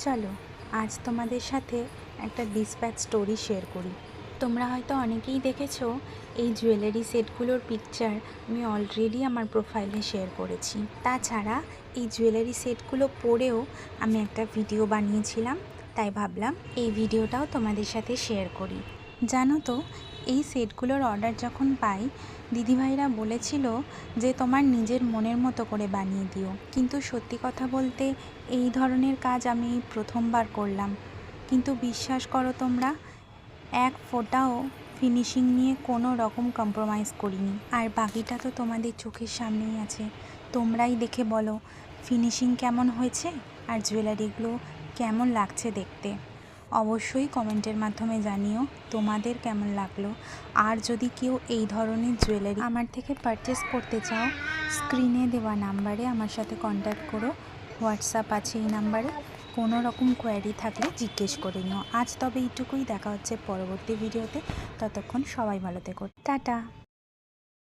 চলো আজ তোমাদের সাথে একটা ডিসপ্যাচ স্টোরি শেয়ার করি। তোমরা হয়তো অনেকেই দেখেছো এই জুয়েলারি সেটগুলোর পিকচার আমি অলরেডি আমার প্রোফাইলে শেয়ার করেছি। তাছাড়া এই জুয়েলারি সেটগুলো পরেও আমি একটা ভিডিও বানিয়েছিলাম, তাই ভাবলাম এই ভিডিওটাও তোমাদের সাথে শেয়ার করি। জানো তো, এই সেটগুলোর অর্ডার যখন পাই দিদিভাইরা বলেছিল যে তোমার নিজের মনের মতো করে বানিয়ে দিও, কিন্তু সত্যি কথা বলতে এই ধরনের কাজ আমি প্রথমবার করলাম। কিন্তু বিশ্বাস করো তোমরা, এক ফোঁটাও ফিনিশিং নিয়ে কোনো রকম কম্প্রোমাইজ করিনি। আর বাকিটা তো তোমাদের চোখের সামনেই আছে, তোমরাই দেখে বলো ফিনিশিং কেমন হয়েছে আর জুয়েলারিগুলো কেমন লাগছে দেখতে। অবশ্যই কমেন্টের মাধ্যমে জানিও তোমাদের কেমন লাগলো। আর যদি কেউ এই ধরনের জুয়েলারি আমার থেকে পারচেস করতে চাও, স্ক্রিনে দেওয়া নাম্বারে আমার সাথে কন্ট্যাক্ট করো। হোয়াটসঅ্যাপ আছে এই নাম্বারে। কোনো রকম কোয়ারি থাকলে জিজ্ঞেস করে নিও। আজ তবে এইটুকুই, দেখা হচ্ছে পরবর্তী ভিডিওতে। ততক্ষণ সবাই ভালো থেকো, টাটা।